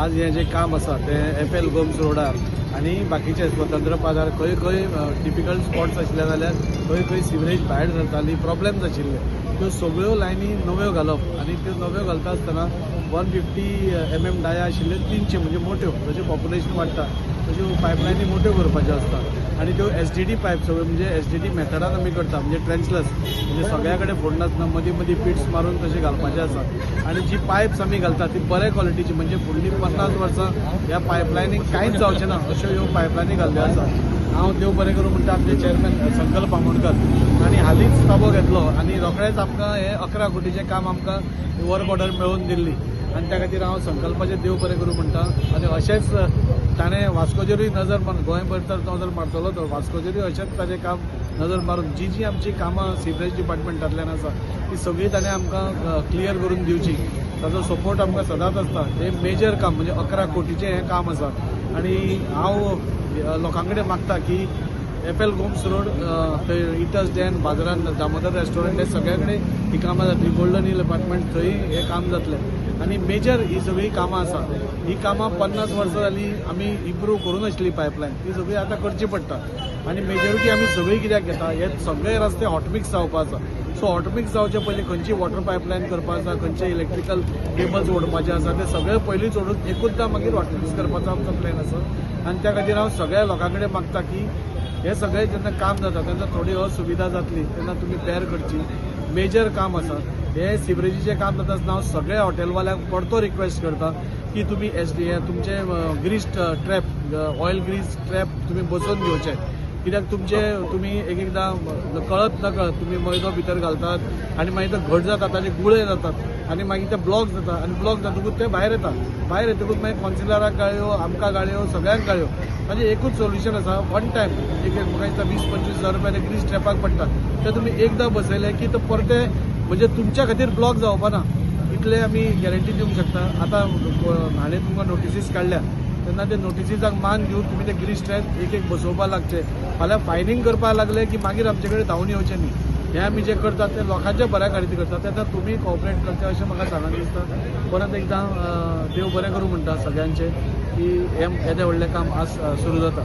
आज हे जे काम आसा ते FL गोम्स रोडार आणि बाकीचे स्वतंत्र बाजार खंय खंय टिपिकल स्पॉट्स आशिल्ले जाल्यार खंय खंय सिवरेज भायर सरताली प्रॉब्लेम्स आशिल्ले त्यो सगळ्यो लायनी नव्यो घालप आणि त्यो नव्यो घालता आसतना 150 mm डाया आशिल्ल्यो 300 म्हणजे मोठ्यो जशें पॉप्युलेशन वाडटा तश्यो पायपलायनी मोठ्यो करपाच्यो आसता आणि त्यो SDD पायप सगळ्यो म्हणजे SDD मेथडान आमी करता म्हणजे ट्रेंचलेस म्हणजे सगळ्या कडेन फोडनासतना मदीं मदीं पिट्स मारून तशें घालपाचें आसा आणि जी पायप्स आमी घालता ती बरे क्वॉलिटीची म्हणजे फुडलीं 50 वर्सां ह्या पायपलायनीक कांयच जावचें ना अश्यो ह्यो पायपलायनी घाल्ल्यो आसा। हांव देव बरें करूं म्हणटा आमचे चेअरमॅन संकल्प आमोणकर आणि हालींच ताबो घेतलो आणि रोखडेंच आमकां हे 11 कोटीचें काम आमकां वर्क ऑर्डर मेळोवन दिल्ली आणि त्या खातीर हांव संकल्पाचें देव बरें करूं म्हणटा आणि अशेंच ताणें वास्कोचेरूय नजर मारून गोंयभर तर नजर मारतलो तो वास्कोचेरूय अशेंच ताचें काम नजर मारून जी आमची कामां सिवरेज डिपार्टमेंटांतल्यान आसा ती सगळीं ताणें आमकां क्लियर करून दिवची ताचो सपोर्ट आमकां सदांच आसता। हे मेजर काम म्हणजे 11 कोटीचें हें काम आसा आणि हांव लोकां कडेन मागता की FL गोम्स रोड थंय इटस डॅन बाजारांत दामोदर रेस्टॉरंट हे सगळ्या कडेन ही कामां जातली गोल्डन हिल अपार्टमेंट थंय हे काम जातलें आणि मेजर ही सगळी कामां आसा ही कामां 50 वर्सां जालीं आमी इम्प्रूव करूं नाशिल्ली पायपलायन ती सगळी आतां करची पडटा आणि मेजॉरिटी आमी सगळी कित्याक घेता हे सगळे रस्ते हॉटमिक्स जावपा आसा सो हॉटमिक्स जावचे पयलीं खंयची वॉटर पायपलायन करपा आसा खंयचे इलेक्ट्रिकल केबल्स ओडपाचे आसा ते सगळे पयलींच ओडून एकूचदां मागीर हॉटमिक्स करपाचो आमचो प्लॅन आसा आणि त्या खातीर हांव सगळ्या लोकां कडेन मागता की हे सगळें जेन्ना काम जाता तेन्ना थोडी असुविधा जातली तेन्ना तुमी बेर करची मेजर काम आसा हे सिवरेजीचें काम जाता आसतना हांव सगळ्या हॉटेलवाल्यांक परतो रिक्वेस्ट करता की तुमी तुमचे grease trap oil grease trap तुमी बसोवन घेवचे कित्याक तुमी एकदां कळत नकळत तुमी मैदो भितर घालतात आणि मागीर तो घट जाता ताचे गुळे जातात आणि मागीर ते ब्लॉक जाता आणि ब्लॉक जातकूच ते भायर येतकूच मागीर कॉन्सिलराक गाळ्यो आमकां गाळ्यो सगळ्यांक गाळ्यो ताजें एकूच सोल्युशन आसा वन टायम म्हाका दिसता 20-25 हजार रुपया ग्रीस ट्रॅपाक पडटा ते तुमी एकदां बसयले की तो परते म्हणजे तुमच्या खातीर ब्लॉक जावपा ना इतले आमी गॅरंटी दिवंक शकता। आतां हांवें तुमकां नोटिसीस काडल्या तेन्ना ते नोटिसीसाक मान घेवन तुमी ते ग्रीस ट्रॅप एक बसोवपाक लागचे फाल्यां फायनींग करपाक लागले की मागीर आमचे कडेन धांवन येवचें न्ही हे आमी जे करतात ते लोकांच्या बऱ्या खातीर करतात तेन्ना तुमी कॉपरेट करचे अशें म्हाका सांगून दिसता। परत एकदां देव बरें करूं म्हणटा सगळ्यांचें की येदें व्हडलें काम आज सुरू जाता।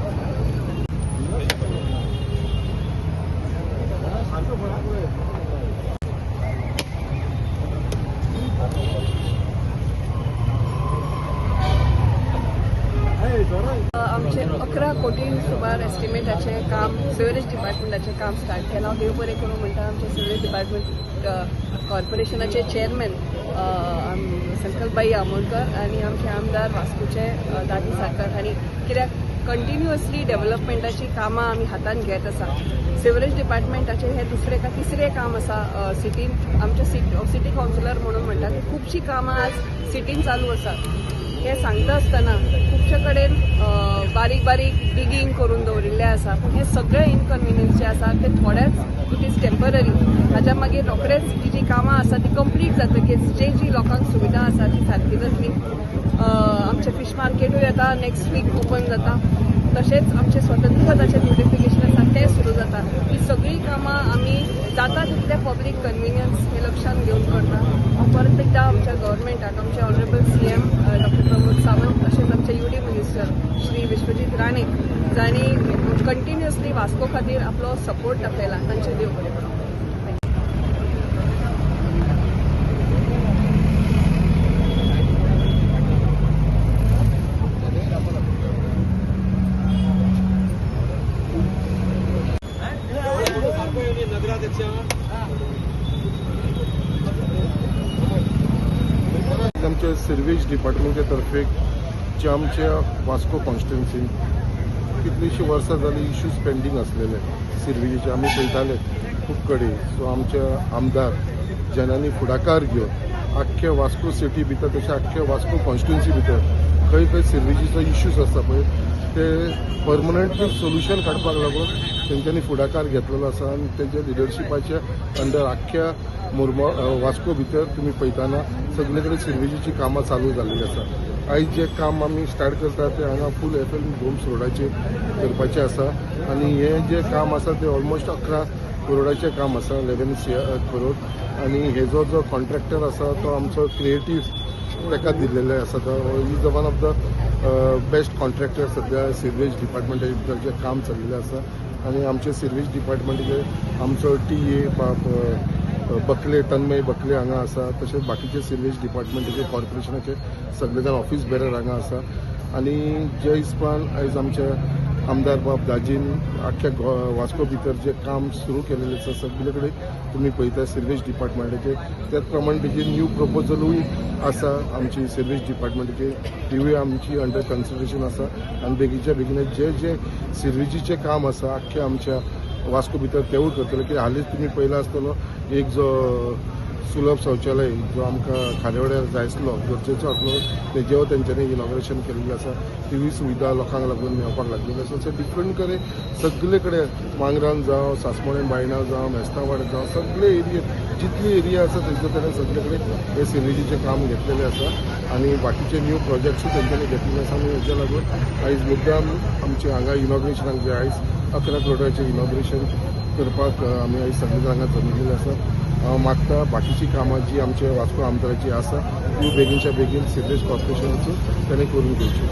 आमचे 11 कोटी सुमार एस्टिमेटाचे काम सिवरेज डिपार्टमेंटाचे काम स्टार्ट केलां। देव बरें करूं म्हणटा आमचे सिवरेज डिपार्टमेंट कॉर्पोरेशनाचे चेअरमॅन संकल्पबाई आमोणकर आणि आमचे आमदार वास्कोचे दादी सारकर हांणी कित्याक कंटिन्युअसली डेव्हलपमेंटाची कामां आमी हातान घेत आसा। सिवरेज डिपार्टमेंटाचे हे दुसरे का तिसरे काम आसा सिटीन आमच्या सिटी कावन्सिलर म्हणून म्हणटा की खुबशीं कामां आज सिटीन चालू आसात। हे सांगता आसतना खुबशे कडेन बारीक बारीक डिगींग करून दवरिल्ले आसा पूण हे सगळे इनकन्विनियन्स जे आसा ते थोडेच इट इज टेम्पररी हाज्या मागीर रोखडेच ही जी कामां आसा ती कंप्लीट जातकीच जी लोकांक सुविधा आसा ती सारकी जातली। आमचे फिश मार्केटूय आतां नेक्स्ट वीक ओपन जाता तशेंच आमचे स्वतंत्रताचे ब्युटिफिकेशन आसा ते सुरू जाता। ही सगळीं कामां आमी जाता तितले पब्लीक कन्विनियन्स हे लक्षात घेवन करता। हांव परत एकदां आमच्या गव्हर्मेंटाक आमचे honourable CM doctor Pramod Sawant तशेंच आमचे UD मिनिस्टर श्री विश्वजीत राणे जांणी कंटिन्युअसली वास्को खातीर आपलो सपोर्ट दाखयला तांचे देव बरें करूं। आमच्या सिवरेज डिपार्टमेंटच्या तर्फे जे आमच्या वास्को कॉन्स्टिट्युन्सीन कितलींशीं वर्सां जालीं इश्यूज पेंडींग आसलेले सिवरेजीचे आमी पळयताले खूब कडेन सो आमचे आमदार जेन्ना फुडाकार घेवन आख्खे वास्को सिटी भितर तशें आख्खे वास्को कॉन्स्टिट्युन्सी भितर खंय खंय सिवरेजीचो इश्यूज आसा पळय ते परमनंटली सोल्युशन काडपाक लागून तेंच्यांनी फुडाकार घेतलेलो आसा आनी तेंच्या लिडरशिपाच्या अंडर आख्ख्या वास्को भितर तुमी पळयताना सगळे कडेन सिरवेजीची कामां चालू जाल्लीं आसा. आयज जे काम आमी स्टार्ट करता ते हांगा फूल एफएल गोम्स रोडाचेर करपाचें आसा आनी हें जें काम आसा तें ऑलमोस्ट 11 करोडाचें काम आसा, 11 करोड. आनी हेजो जो कॉन्ट्रॅक्टर आसा तो आमचो क्रिएटीव ताका दिल्लेले आसा. तो is one of the best contractor सद्या सिरवेज डिपार्टमेंटा भितर जें काम चल्लेलें आसा. आनी आमचे सिरवेज डिपार्टमेंटाचे आमचो TA बकले तन्मय बकले हांगा आसा, तशेंच बाकीचे सिरवेज डिपार्टमेंटाचे कॉर्पोरेशनाचे सगळे जाण ऑफिस बेरर हांगा आसा. आनी जे हिसपान आयज आमच्या आमदार बाब दाजीन आख्ख्या वास्को भितर जे काम सुरू केलेलें आसा सगळे कडेन तुमी पळयता सिरवेज डिपार्टमेंटाचे. त्याच प्रमाणे तेजे न्यू प्रपोजलूय आसा आमची सिरवेज डिपार्टमेंटाची, तिवूय आमची अंडर कन्सिडरेशन आसा. आनी बेगीच्या बेगीन जे जे सिरवेजीचें काम आसा आख्ख्या आमच्या वास्को भितर तेवूय करतले. की हालींच तुमी पळयला आसतलो एक जो सुलभ शौचालय जो आमकां खारेवाड्यार जाय आसलो, गरजेचो आसलो, तेजेव तेंच्यांनी इनॉग्रेशन केल्लें आसा. तिवूय सुविधा लोकांक लागून मेळपाक लागलेली आसा. सो डिफरंट कडेन सगळे कडेन मांगरान जावं, सासमोळें बायणा जावं, मेस्तावाड जावं, सगळे एरिये जितली एरिया आसा तेजे कडेन सगळे कडेन हे सिरवेजीचें काम घेतलेलें आसा. आनी बाकीचे न्यू प्रोजेक्ट्सूय तेंच्यांनी घेतलेले आसा. आनी हेज्या लागून आयज मुद्दाम आमचे हांगा इनॉग्रेशनाक जे आयज 11 करोडाचें इनॉग्रेशन करपाक आमी आयज सगळे जाण हांगा जमिल्ले आसा. हांव मागता बाकीची कामां जी आमच्या वास्को आमदाराची आसा ती बेगीनच्या बेगीन सिरवेज कॉर्पोरेशनाचो ताणें करून घेवची.